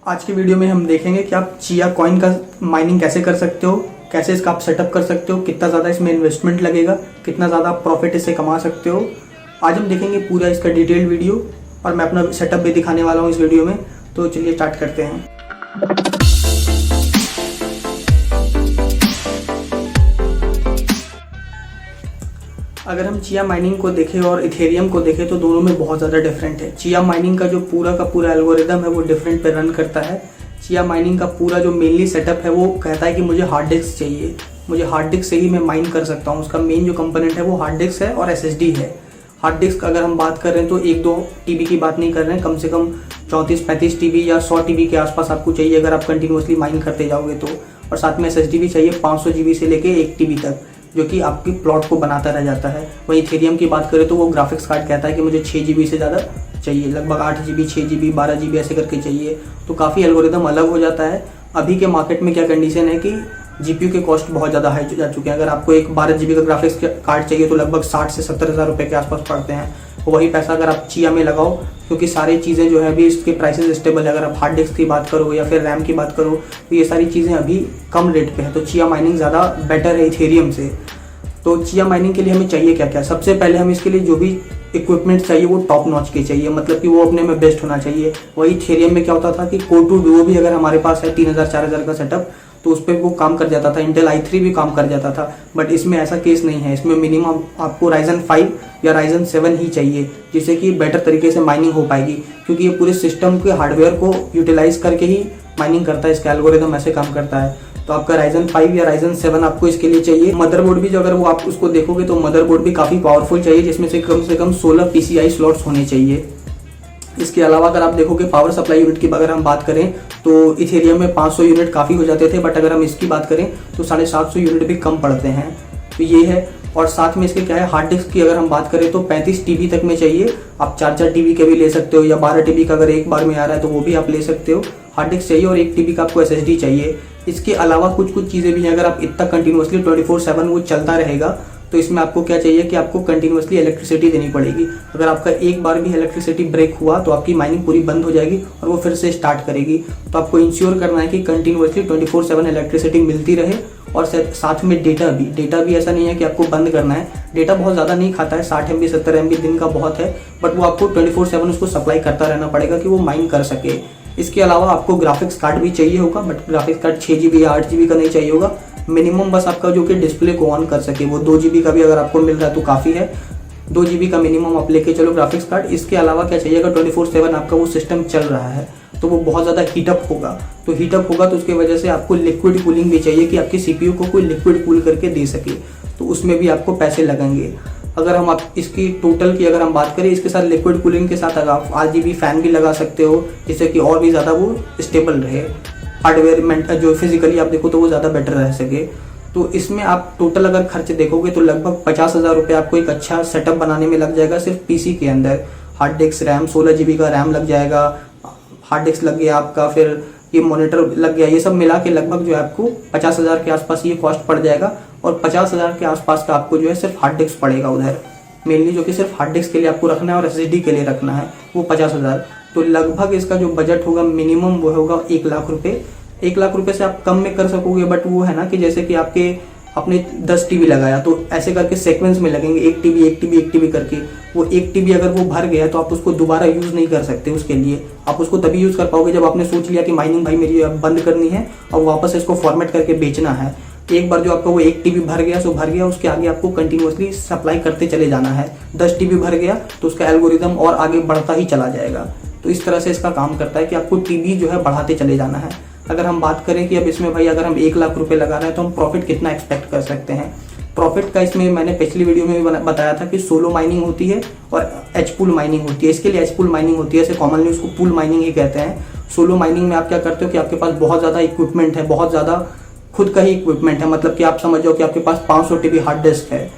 आज की वीडियो में हम देखेंगे कि आप चिया कॉइन का माइनिंग कैसे कर सकते हो, कैसे इसका आप सेटअप कर सकते हो, कितना ज़्यादा इसमें इन्वेस्टमेंट लगेगा, कितना ज़्यादा आप प्रॉफिट इससे कमा सकते हो। आज हम देखेंगे पूरा इसका डिटेल वीडियो और मैं अपना सेटअप भी दिखाने वाला हूँ इस वीडियो में। तो चलिए स्टार्ट करते हैं। अगर हम चिया माइनिंग को देखें और इथेरियम को देखें तो दोनों में बहुत ज़्यादा डिफरेंट है। चिया माइनिंग का जो पूरा का पूरा एल्गोरिदम है वो डिफरेंट पे रन करता है। चिया माइनिंग का पूरा जो मेनली सेटअप है वो कहता है कि मुझे हार्ड डिस्क चाहिए, मुझे हार्ड डिस्क से ही मैं माइन कर सकता हूँ। उसका मेन जो कंपोनेंट है वो हार्ड डिस्क है और SSD है। हार्ड डिस्क अगर हम बात कर रहे हैं तो 1-2 TB की बात नहीं कर रहे हैं, कम से कम 34-35 TB या 100 TB के आसपास आपको चाहिए अगर आप कंटिन्यूसली माइन करते जाओगे तो। और साथ में SSD भी चाहिए 500 GB से लेके 1 TB तक, जो कि आपकी प्लॉट को बनाता रह जाता है। वहीं इथेरियम की बात करें तो वो ग्राफिक्स कार्ड कहता है कि मुझे 6 GB से ज़्यादा चाहिए, लगभग 8 GB, 6 GB, 12 GB ऐसे करके चाहिए। तो काफ़ी एल्गोरिदम अलग हो जाता है। अभी के मार्केट में क्या कंडीशन है कि GPU के कॉस्ट बहुत ज़्यादा हाई जा चुके हैं। अगर आपको एक 12 GB का ग्राफिक्स कार्ड चाहिए तो लगभग 60 से 70 हज़ार रुपये के आसपास पड़ते हैं। वही पैसा अगर आप चिया में लगाओ, क्योंकि सारी चीज़ें जो है अभी इसके प्राइसेस स्टेबल है। अगर आप हार्ड डिस्क की बात करो या फिर रैम की बात करो तो ये सारी चीज़ें अभी कम रेट पे है। तो चिया माइनिंग ज़्यादा बेटर है इथेरियम से। तो चिया माइनिंग के लिए हमें चाहिए क्या क्या? सबसे पहले हम इसके लिए जो भी इक्विपमेंट चाहिए वो टॉप नॉच के चाहिए, मतलब कि वो अपने में बेस्ट होना चाहिए। वही इथेरियम में क्या होता था कि कोर 2 डुओ भी अगर हमारे पास है 3000-4000 का सेटअप तो उस पर वो काम कर जाता था, इंटेल i3 भी काम कर जाता था। बट इसमें ऐसा केस नहीं है। इसमें मिनिमम आपको Ryzen 5 या Ryzen 7 ही चाहिए, जिससे कि बेटर तरीके से माइनिंग हो पाएगी, क्योंकि ये पूरे सिस्टम के हार्डवेयर को यूटिलाइज करके ही माइनिंग करता है। इसका एल्गोरिदम ऐसे काम करता है। तो आपका Ryzen 5 या Ryzen 7 आपको इसके लिए चाहिए। मदरबोर्ड भी जो अगर वो आप उसको देखोगे तो मदरबोर्ड भी काफ़ी पावरफुल चाहिए, जिसमें से कम 16 PCI स्लॉट्स होने चाहिए। इसके अलावा अगर आप देखोगे पावर सप्लाई यूनिट की अगर हम बात करें तो इथेरियम में 500 यूनिट काफ़ी हो जाते थे, बट अगर हम इसकी बात करें तो 750 यूनिट भी कम पड़ते हैं। तो ये है। और साथ में इसके क्या है, हार्ड डिस्क की अगर हम बात करें तो 35 TB तक में चाहिए। आप 4-4 TB के भी ले सकते हो, या 12 TB का अगर एक बार में आ रहा है तो वो भी आप ले सकते हो। हार्ड डिस्क चाहिए और 1 TB का आपको SSD चाहिए। इसके अलावा कुछ चीज़ें भी हैं। अगर आप इतना कंटिन्यूसली 24/7 वो चलता रहेगा तो इसमें आपको क्या चाहिए कि आपको कंटिन्यूसली इलेक्ट्रिसिटी देनी पड़ेगी। अगर आपका एक बार भी इलेक्ट्रिसिटी ब्रेक हुआ तो आपकी माइनिंग पूरी बंद हो जाएगी और वो फिर से स्टार्ट करेगी। तो आपको इंश्योर करना है कि कंटिन्यूसली 24/7 इलेक्ट्रिसिटी मिलती रहे। और साथ में डेटा भी ऐसा नहीं है कि आपको बंद करना है। डेटा बहुत ज़्यादा नहीं खाता है, 60 MB 70 MB दिन का बहुत है, बट वो आपको 24/7 उसको सप्लाई करता रहना पड़ेगा कि वो माइन कर सके। इसके अलावा आपको ग्राफिक्स कार्ड भी चाहिए होगा, बट ग्राफिक्स कार्ड 6 GB या 8 GB का नहीं चाहिए होगा। मिनिमम बस आपका जो कि डिस्प्ले को ऑन कर सके। वो 2 GB का भी अगर आपको मिल रहा है तो काफ़ी है। 2 GB का मिनिमम आप लेके चलो ग्राफिक्स कार्ड। इसके अलावा क्या चाहिए, अगर 24/7 आपका वो सिस्टम चल रहा है तो वो बहुत ज़्यादा हीटअप होगा। तो हीटअप होगा तो उसकी वजह से आपको लिक्विड कूलिंग भी चाहिए कि आपकी CPU को कोई लिक्विड कूल करके दे सके। तो उसमें भी आपको पैसे लगेंगे। अगर हम आप इसकी टोटल की अगर हम बात करें, इसके साथ लिक्विड कूलिंग के साथ अगर आप RGB फैन भी लगा सकते हो, जिससे कि और भी ज़्यादा वो स्टेबल रहे। हार्डवेयर जो फिजिकली आप देखो तो वो ज़्यादा बेटर रह सके। तो इसमें आप टोटल अगर खर्च देखोगे तो लगभग 50,000 रुपये आपको एक अच्छा सेटअप बनाने में लग जाएगा, सिर्फ PC के अंदर। हार्ड डिस्क, रैम, 16 GB का रैम लग जाएगा, हार्ड डिस्क लग गया आपका, फिर ये मॉनिटर लग गया। ये सब मिला के लगभग जो है आपको 50,000 के आसपास ये कॉस्ट पड़ जाएगा। और 50,000 के आसपास का आपको जो है सिर्फ हार्ड डिस्क पड़ेगा उधर, मेनली जो कि सिर्फ हार्ड डिस्क के लिए आपको रखना है और SSD के लिए रखना है, वो 50,000। तो लगभग इसका जो बजट होगा मिनिमम वो होगा 1 लाख रुपये। 1 लाख रुपये से आप कम में कर सकोगे, बट वो है ना कि जैसे कि आपने 10 TB लगाया तो ऐसे करके सीक्वेंस में लगेंगे 1 TB 1 TB 1 TB करके। वो 1 TB अगर वो भर गया तो आप उसको दोबारा यूज़ नहीं कर सकते। उसके लिए आप उसको तभी यूज़ कर पाओगे जब आपने सोच लिया कि माइनिंग भाई मेरी अब बंद करनी है और वापस इसको फॉर्मेट करके बेचना है। एक बार जो आपका वो 1 TB भर गया सो भर गया, उसके आगे आपको कंटिन्यूसली सप्लाई करते चले जाना है। 10 TB भर गया तो उसका एल्गोरिदम और आगे बढ़ता ही चला जाएगा। तो इस तरह से इसका काम करता है कि आपको TB जो है बढ़ाते चले जाना है। अगर हम बात करें कि अब इसमें भाई अगर हम 1 लाख रुपए लगा रहे हैं तो हम प्रॉफिट कितना एक्सपेक्ट कर सकते हैं। प्रॉफिट का इसमें मैंने पिछली वीडियो में भी बताया था कि सोलो माइनिंग होती है और एच पूल माइनिंग होती है। इसके लिए एच पूल माइनिंग होती है, ऐसे कॉमनली उसको पूल माइनिंग ही कहते हैं। सोलो माइनिंग में आप क्या करते हो कि आपके पास बहुत ज़्यादा इक्विपमेंट है, बहुत ज़्यादा खुद का ही इक्विपमेंट है, मतलब कि आप समझो कि आपके पास 500 TB हार्ड डिस्क है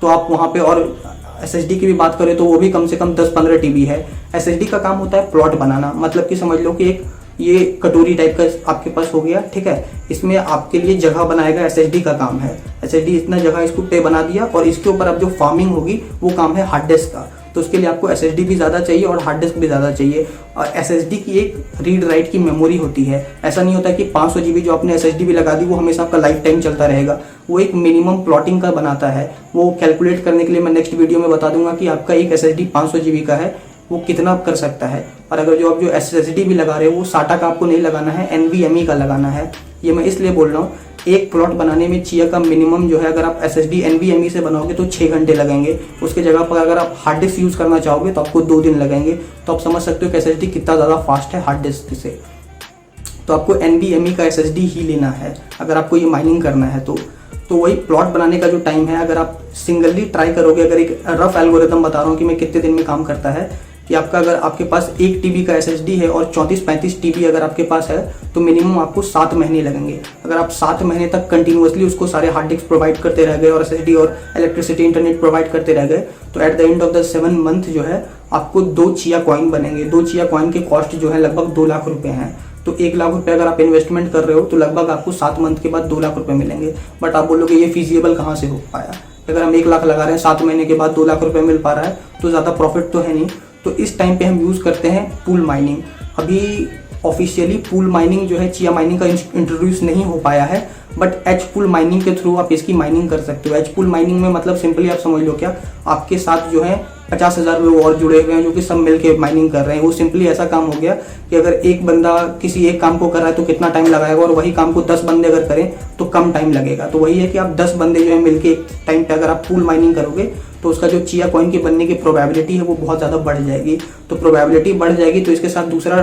तो आप वहाँ पे, और SSD की भी बात करें तो वो भी कम से कम 10-15 TB है। SSD का काम होता है प्लॉट बनाना, मतलब कि समझ लो कि एक ये कटोरी टाइप का आपके पास हो गया, ठीक है। इसमें आपके लिए जगह बनाएगा, SSD का काम है। SSD इतना जगह इसको पे बना दिया और इसके ऊपर अब जो फार्मिंग होगी वो काम है हार्ड डिस्क का। तो उसके लिए आपको SSD भी ज़्यादा चाहिए और हार्ड डिस्क भी ज़्यादा चाहिए। और SSD की एक रीड राइट की मेमोरी होती है। ऐसा नहीं होता कि 500 GB जो आपने SSD भी लगा दी वो हमेशा आपका लाइफ टाइम चलता रहेगा। वो एक मिनिमम प्लॉटिंग का बनाता है। वो कैलकुलेट करने के लिए मैं नेक्स्ट वीडियो में बता दूंगा कि आपका एक SSD 500 GB का है वो कितना कर सकता है। और अगर जो आप जो SSD भी लगा रहे हो वो SATA का आपको नहीं लगाना है, NVMe का लगाना है। ये मैं इसलिए बोल रहा हूँ, एक प्लॉट बनाने में चिया का मिनिमम जो है, अगर आप SSD NVMe से बनाओगे तो 6 घंटे लगेंगे। उसके जगह पर अगर आप हार्ड डिस्क यूज़ करना चाहोगे तो आपको 2 दिन लगेंगे। तो आप समझ सकते हो कि SSD कितना ज़्यादा फास्ट है हार्ड डिस्क से। तो आपको NVMe का SSD ही लेना है अगर आपको ये माइनिंग करना है। तो वही प्लॉट बनाने का जो टाइम है, अगर आप सिंगली ट्राई करोगे, अगर एक रफ एल्गोरिथम बता रहा हूँ कि मैं कितने दिन में काम करता है, कि आपका अगर आपके पास 1 TB का SSD है और 34-35 TB अगर आपके पास है तो मिनिमम आपको 7 महीने लगेंगे। अगर आप 7 महीने तक कंटिन्यूअसली उसको सारे हार्ड डिस्क प्रोवाइड करते रह गए और SSD और इलेक्ट्रिसिटी इंटरनेट प्रोवाइड करते रह गए तो at the end of the 7 month जो है आपको 2 चिया कॉइन बनेंगे। 2 चिया कॉइन के कॉस्ट जो है लगभग 2 लाख रुपए हैं। तो 1 लाख रुपए अगर आप इन्वेस्टमेंट कर रहे हो तो लगभग आपको 7 मंथ के बाद 2 लाख रुपए मिलेंगे। बट आप बोलोगे ये फिजिबल कहाँ से हो पाया? अगर हम 1 लाख लगा रहे हैं, 7 महीने के बाद 2 लाख रुपए मिल पा रहा है तो ज़्यादा प्रॉफिट तो है नहीं। तो इस टाइम पे हम यूज़ करते हैं पूल माइनिंग। अभी ऑफिशियली पूल माइनिंग जो है चिया माइनिंग का इंट्रोड्यूस नहीं हो पाया है, बट एच पूल माइनिंग के थ्रू आप इसकी माइनिंग कर सकते हो। एच पूल माइनिंग में मतलब सिंपली आप समझ लो क्या, आपके साथ जो है 50,000 लोग और जुड़े हुए हैं जो कि सब मिलके माइनिंग कर रहे हैं। वो सिंपली ऐसा काम हो गया कि अगर एक बंदा किसी एक काम को कर रहा है तो कितना टाइम लगाएगा, और वही काम को 10 बंदे अगर करें तो कम टाइम लगेगा। तो वही है कि आप 10 बंदे जो है मिलके एक टाइम पे अगर आप पूल माइनिंग करोगे तो उसका जो चिया कॉइन के बनने की प्रोबेबिलिटी है वो बहुत ज़्यादा बढ़ जाएगी। तो प्रोबेबिलिटी बढ़ जाएगी तो इसके साथ दूसरा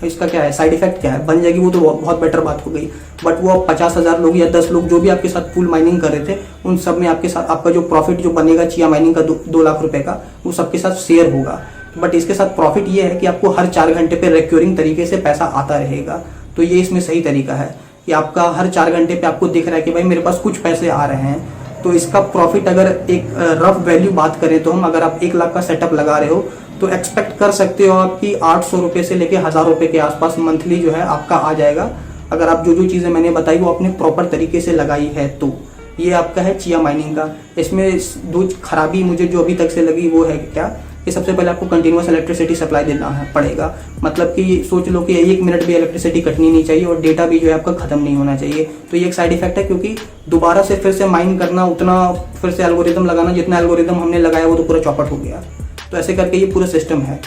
इसका क्या है, साइड इफेक्ट क्या है, बन जाएगी वो तो बहुत बेटर बात हो गई। बट वो 50,000 लोग या 10 लोग जो भी आपके साथ पूल माइनिंग कर रहे थे उन सब में आपके साथ आपका जो प्रॉफिट जो बनेगा चिया माइनिंग का 2 लाख रुपए का, वो सबके साथ शेयर होगा। बट इसके साथ प्रॉफिट ये है कि आपको हर 4 घंटे पे रिक्योरिंग तरीके से पैसा आता रहेगा। तो ये इसमें सही तरीका है कि आपका हर 4 घंटे पे आपको दिख रहा है कि भाई मेरे पास कुछ पैसे आ रहे हैं। तो इसका प्रॉफिट अगर एक रफ वैल्यू बात करें तो हम, अगर आप 1 लाख का सेटअप लगा रहे हो तो एक्सपेक्ट कर सकते हो आपकी 800 रुपये से लेके 1000 रुपये के आसपास मंथली जो है आपका आ जाएगा, अगर आप जो चीज़ें मैंने बताई वो अपने प्रॉपर तरीके से लगाई है तो। ये आपका है चिया माइनिंग का। इसमें 2 खराबी मुझे जो अभी तक से लगी वो है क्या, कि सबसे पहले आपको कंटिन्यूअस इलेक्ट्रिसिटी सप्लाई देना पड़ेगा। मतलब कि सोच लो कि 1 मिनट भी इलेक्ट्रिसिटी कटनी नहीं चाहिए और डेटा भी जो है आपका खत्म नहीं होना चाहिए। तो ये एक साइड इफेक्ट है, क्योंकि दोबारा से फिर से माइन करना, उतना फिर से एल्गोरिदम लगाना, जितना एल्गोरिदम हमने लगाया वो तो पूरा चौपट हो गया। तो ऐसे करके ये पूरा सिस्टम है।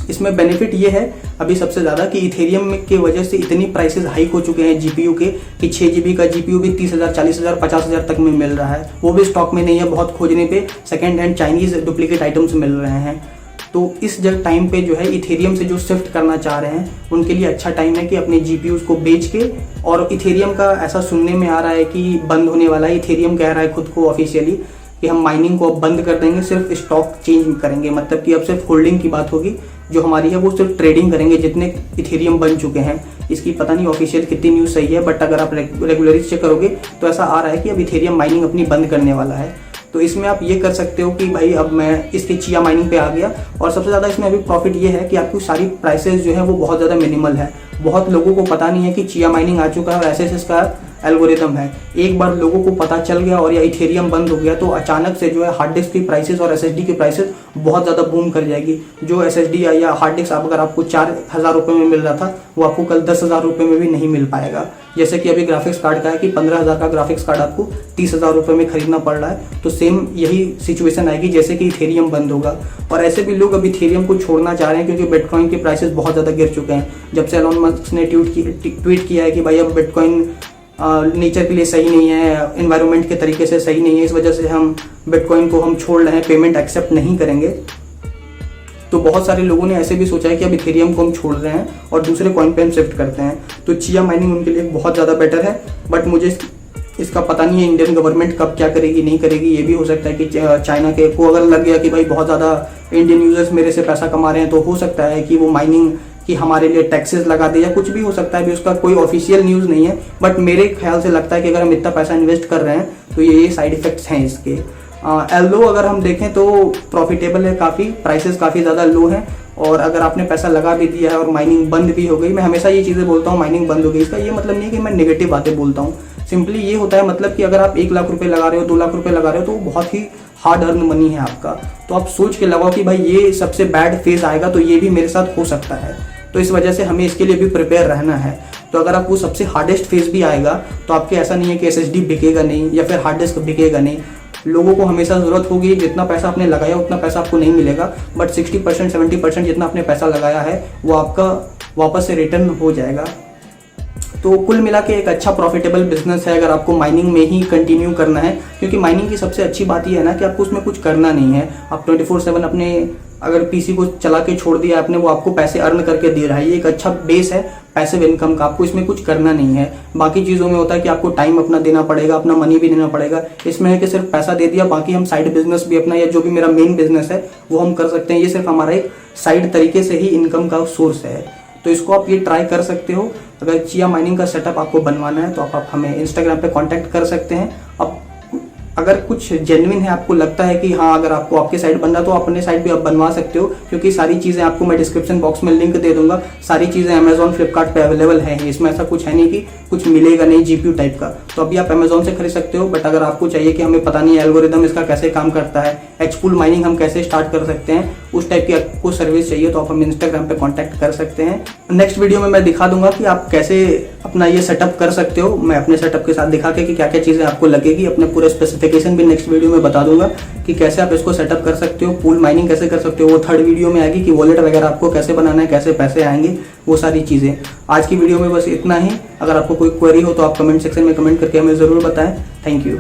इसमें बेनिफिट ये है अभी सबसे ज़्यादा कि इथेरियम की वजह से इतनी प्राइसेस हाइक हो चुके हैं जीपीयू के कि 6 GB का जीपीयू भी 30,000, 40,000, 50,000 तक में मिल रहा है। वो भी स्टॉक में नहीं है, बहुत खोजने पे second hand Chinese duplicate items मिल रहे हैं। तो इस टाइम पे जो है इथेरियम से जो शिफ्ट करना चाह रहे हैं उनके लिए अच्छा टाइम है कि अपने जीपीयूज को बेच के, और इथेरियम का ऐसा सुनने में आ रहा है कि बंद होने वाला है। इथेरियम कह रहा है खुद को ऑफिशियली कि हम माइनिंग को अब बंद कर देंगे, सिर्फ स्टॉक चेंज करेंगे। मतलब कि अब सिर्फ होल्डिंग की बात होगी, जो हमारी है वो सिर्फ ट्रेडिंग करेंगे जितने इथेरियम बन चुके हैं। इसकी पता नहीं ऑफिशियल कितनी न्यूज़ सही है, बट अगर आप रेगुलरली चेक करोगे तो ऐसा आ रहा है कि अब इथेरियम माइनिंग अपनी बंद करने वाला है। तो इसमें आप ये कर सकते हो कि भाई अब मैं इसके चिया माइनिंग पे आ गया। और सबसे ज़्यादा इसमें अभी प्रॉफिट ये है कि आपकी सारी प्राइसेस जो है वो बहुत ज़्यादा मिनिमल है। बहुत लोगों को पता नहीं है कि चिया माइनिंग आ चुका है और ऐसे इसका एल्गोरिदम है। एक बार लोगों को पता चल गया और या इथेरियम बंद हो गया तो अचानक से जो है हार्ड डिस्क की प्राइसेस और SSD की प्राइसेस बहुत ज़्यादा बूम कर जाएगी। जो SSD या हार्ड डिस्क अगर आपको 4,000 रुपये में मिल रहा था वो आपको कल 10,000 रुपये में भी नहीं मिल पाएगा। जैसे कि अभी ग्राफिक्स कार्ड का है कि 15,000 का ग्राफिक्स कार्ड आपको 30,000 रुपये में खरीदना पड़ रहा है। तो सेम यही सिचुएशन आएगी जैसे कि इथेरियम बंद होगा। और ऐसे भी लोग अब इथेरियम को छोड़ना चाह रहे हैं क्योंकि बिटकॉइन के प्राइसेस बहुत ज़्यादा गिर चुके हैं। जब से एलोन मस्क ने ट्वीट किया है कि भाई अब बिटकॉइन नेचर के लिए सही नहीं है, एनवायरनमेंट के तरीके से सही नहीं है, इस वजह से हम बिटकॉइन को हम छोड़ रहे हैं, पेमेंट एक्सेप्ट नहीं करेंगे। तो बहुत सारे लोगों ने ऐसे भी सोचा है कि अब इथेरियम को हम छोड़ रहे हैं और दूसरे कॉइन पे हम शिफ्ट करते हैं। तो चिया माइनिंग उनके लिए बहुत ज़्यादा बेटर है। बट मुझे इसका पता नहीं है इंडियन गवर्नमेंट कब क्या करेगी नहीं करेगी। ये भी हो सकता है कि चाइना के को अगर लग गया कि भाई बहुत ज़्यादा इंडियन यूजर्स मेरे से पैसा कमा रहे हैं तो हो सकता है कि वो माइनिंग कि हमारे लिए टैक्सेस लगा दे या कुछ भी हो सकता है। भी उसका कोई ऑफिशियल न्यूज़ नहीं है, बट मेरे ख्याल से लगता है कि अगर हम इतना पैसा इन्वेस्ट कर रहे हैं तो ये साइड इफेक्ट्स हैं इसके। एल्दो अगर हम देखें तो प्रॉफिटेबल है काफ़ी, प्राइसेस काफ़ी ज़्यादा लो हैं। और अगर आपने पैसा लगा भी दिया है और माइनिंग बंद भी हो गई, मैं हमेशा ये चीज़ें बोलता हूँ माइनिंग बंद हो गई, इसका ये मतलब नहीं है कि मैं नेगेटिव बातें बोलता हूँ। सिंपली ये होता है मतलब कि अगर आप 1 लाख रुपए लगा रहे हो, 2 लाख रुपए लगा रहे हो तो वो बहुत ही हार्ड अर्न मनी है आपका, तो आप सोच के लगाओ कि भाई ये सबसे बैड फेज आएगा तो ये भी मेरे साथ हो सकता है। तो इस वजह से हमें इसके लिए भी प्रिपेयर रहना है। तो अगर आप वो सबसे हार्डेस्ट फेज भी आएगा तो आपके ऐसा नहीं है कि SSD बिकेगा नहीं या फिर हार्ड डिस्क बिकेगा नहीं। लोगों को हमेशा ज़रूरत होगी, जितना पैसा आपने लगाया उतना पैसा आपको नहीं मिलेगा, बट 60% 70% जितना आपने पैसा लगाया है वो आपका वापस से रिटर्न हो जाएगा। तो कुल मिला के एक अच्छा प्रॉफिटेबल बिजनेस है अगर आपको माइनिंग में ही कंटिन्यू करना है, क्योंकि माइनिंग की सबसे अच्छी बात यह है ना कि आपको उसमें कुछ करना नहीं है। आप 24/7 अपने अगर PC को चला के छोड़ दिया आपने, वो आपको पैसे अर्न करके दे रहा है। ये एक अच्छा बेस है पैसिव इनकम का, आपको इसमें कुछ करना नहीं है। बाकी चीज़ों में होता है कि आपको टाइम अपना देना पड़ेगा, अपना मनी भी देना पड़ेगा। इसमें है कि सिर्फ पैसा दे दिया, बाकी हम साइड बिजनेस भी अपना या जो भी मेरा मेन बिजनेस है वो हम कर सकते हैं। ये सिर्फ हमारा एक साइड तरीके से ही इनकम का सोर्स है। तो इसको आप ये ट्राई कर सकते हो। अगर चिया माइनिंग का सेटअप आपको बनवाना है तो आप हमें इंस्टाग्राम पे कांटेक्ट कर सकते हैं। अब अगर कुछ जेन्युइन है, आपको लगता है कि हाँ अगर आपको आपके साइट बनना तो अपने साइट भी आप बनवा सकते हो, क्योंकि सारी चीज़ें आपको मैं डिस्क्रिप्शन बॉक्स में लिंक दे दूंगा। सारी चीज़ें अमेजॉन फ्लिपकार्ट पे अवेलेबल है, इसमें ऐसा कुछ है नहीं कि कुछ मिलेगा नहीं GPU टाइप का। तो अभी आप अमेजॉन से खरीद सकते हो, बट अगर आपको चाहिए कि हमें पता नहीं एल्गोरिदम इसका कैसे काम करता है, एक्सपूल माइनिंग हम कैसे स्टार्ट कर सकते हैं, उस टाइप की आपको सर्विस चाहिए तो आप हमें इंस्टाग्राम पे कॉन्टैक्ट कर सकते हैं। नेक्स्ट वीडियो में मैं दिखा दूंगा कि आप कैसे अपना ये सेटअप कर सकते हो। मैं अपने सेटअप के साथ दिखा के कि क्या क्या चीज़ें आपको लगेगी, अपने पूरे स्पेसिफिकेशन भी नेक्स्ट वीडियो में बता दूंगा कि कैसे आप इसको सेटअप कर सकते हो। पूल माइनिंग कैसे कर सकते हो वो थर्ड वीडियो में आएगी, कि वॉलेट वगैरह आपको कैसे बनाना है, कैसे पैसे आएंगे, वो सारी चीज़ें। आज की वीडियो में बस इतना ही। अगर आपको कोई क्वेरी हो तो आप कमेंट सेक्शन में कमेंट करके हमें ज़रूर बताएं। Thank you.